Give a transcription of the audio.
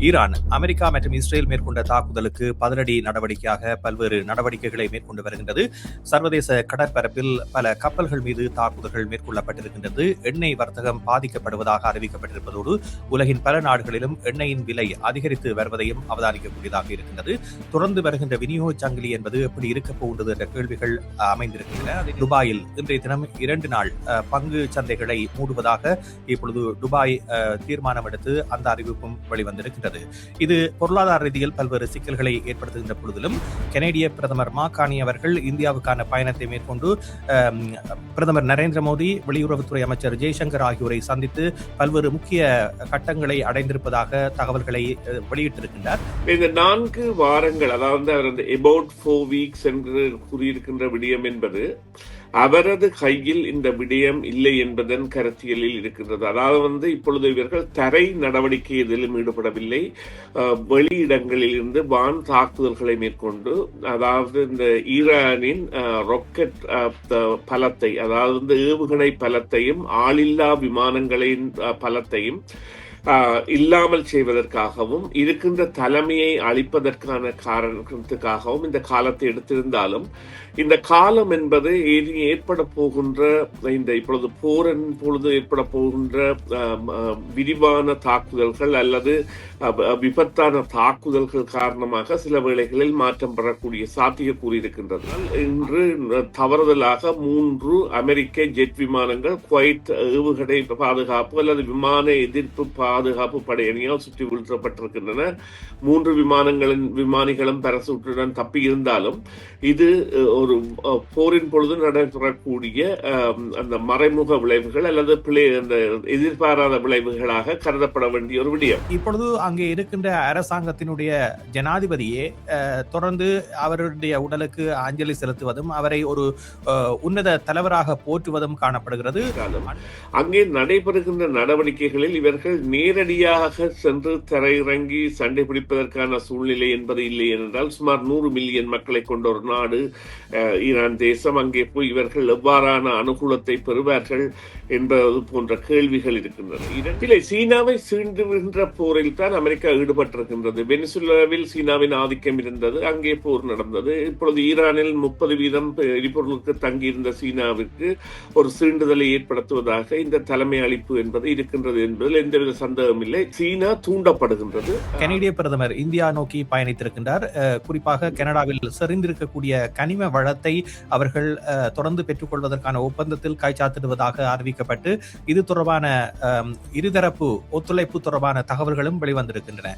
Iran, America மற்றும் Israel மேற்கொண்ட தாக்குதலுக்கு பதிலடி நடவடிக்கையாக பல்வேறு நடவடிக்கைகளை மேற்கொண்டு வருகின்றது. சர்வதேச கடற்பரப்பில் பல கப்பல்கள் மீது தாக்குதல்கள் மேற்கொள்ளப்பட்டிருக்கின்றது. எண்ணெய் வர்த்தகம் பாதிக்கப்படுவதாக அறிவிக்கப்பட்டிருப்பதோடு உலகின் பல நாடுகளிலும் எண்ணெயின் விலை அதிகரித்து வருவதையும் அவதானிக்கக்கூடியதாக இருக்கின்றது. தொடர்ந்து வருகின்ற விநியோக சங்கிலி என்பது எப்படி இருக்கப் போகின்றது என்ற கேள்விகள் அமைந்திருக்கின்றன. துபாயில் இன்றைய தினம் 2 நாள் பங்கு சந்தைகளை மூடுவதாக இப்பொழுது துபாய் தீர்மானம் எடுத்து அந்த அறிவிப்பும் வெளிவந்திருக்கின்றது. இது பொருளாதார ரீதியில் பல்வேறு சிக்கல்களை ஏற்படுத்துகின்ற பொழுதிலும் கனேடிய பிரதமர் மாகாணி அவர்கள் இந்தியாவுக்கான பயணத்தை மேற்கொண்டு பிரதமர் நரேந்திர மோடி, வெளியுறவுத்துறை அமைச்சர் ஜெய்சங்கர் ஆகியோரை சந்தித்து பல்வேறு முக்கிய கட்டங்களை அடைந்திருப்பதாக தகவல்களை வெளியிட்டிருக்கின்றார். இந்த 4 வாரங்கள், அதாவது அவர் about 4 weeks என்று கூறியிருக்கின்ற விடயம் என்பது அவரது கையில் இந்த விடயம் இல்லை என்பதன் கருத்தியலில் இருக்கின்றது. அதாவது இப்பொழுது இவர்கள் தரை நடவடிக்கை எதிலும் ஈடுபடவில்லை. வெளியிடங்களில் இருந்து வான் தாக்குதல்களை மேற்கொண்டு, அதாவது இந்த ஈரானின் ராக்கெட் பலத்தை, அதாவது ஏவுகணை பலத்தையும் ஆளில்லா விமானங்களின் பலத்தையும் இல்லாமல் செய்வதற்காகவும் இருக்கின்ற தலைமையை அளிப்பதற்கான காரணத்துக்காகவும் இந்த காலத்தை எடுத்திருந்தாலும், இந்த காலம் என்பது ஏற்பட போகின்ற இப்பொழுது போரின் பொழுது ஏற்பட போகின்ற விரிவான தாக்குதல்கள் அல்லது விபத்தான தாக்குதல்கள் காரணமாக சில வேளைகளில் மாற்றம் பெறக்கூடிய சாத்தியக்கூறு இருக்கின்றது. இன்று தவறுதலாக 3 அமெரிக்க ஜெட் விமானங்கள் குவைத் ஏவுகணை பாதுகாப்பு அல்லது விமான எதிர்ப்பு பாதுகாப்பு படையணியால் சுற்றி வீழ்த்தப்பட்டிருக்கின்றன. 3 விமானிகளும் பாராசூட்டுடன் தப்பி இருந்தாலும் இது ஒரு போரின் பொழுது நடைபெறக்கூடிய அந்த மறைமுக விளைவுகள் அல்லது அந்த எதிர்பாராத விளைவுகளாக கருதப்பட வேண்டிய ஒரு விடயம். இப்பொழுது அங்கே இருக்கின்ற அரசாங்கத்தினுடைய ஜனாதிபதியே தொடர்ந்து அவருடைய உடலுக்கு அஞ்சலி செலுத்துவதும் அவரை ஒரு உன்னத தலைவராக போற்றுவதும் காணப்படுகிறது. அங்கே நடைபெறுகின்ற நடவடிக்கைகளில் இவர்கள் நேரடியாக சென்று தரையிறங்கி சண்டை பிடிப்பதற்கான சூழ்நிலை என்பது இல்லை என்றால், சுமார் 100 மில்லியன் மக்களை கொண்ட ஒரு நாடு ஈரான் தேசம், அங்கே போய் இவர்கள் எவ்வாறான அனுகூலத்தை பெறுவார்கள் என்பது போன்ற கேள்விகள் இருக்கின்றன. சீனாவை சீண்டுகின்ற போரில் தான் அமெரிக்கா ஈடுபட்டிருக்கின்றது. வெனிசுலாவில் சீனாவின் ஆதிக்கம் இருந்தது, அங்கே போர் நடந்தது. இப்பொழுது ஈரானில் 30% எரிபொருளுக்கு தங்கியிருந்த சீனாவிற்கு ஒரு சீண்டுதலை ஏற்படுத்துவதாக இந்த தலைமை அளிப்பு என்பது இருக்கின்றது என்பதில் எந்தவித சந்தேகம் இல்லை. சீனா தூண்டப்படுகின்றது. கனேடிய பிரதமர் இந்தியா நோக்கி பயணித்திருக்கின்றார். குறிப்பாக கனடாவில் செறிந்திருக்கக்கூடிய கனிம வளத்தை அவர்கள் தொடர்ந்து பெற்றுக்கொள்வதற்கான ஒப்பந்தத்தில் கைச்சாத்திடுவதாக அறிவிக்கப்பட்டு இது தொடர்பான இருதரப்பு ஒத்துழைப்பு தொடர்பான தகவல்களும் வெளிவந்திருக்கின்றன.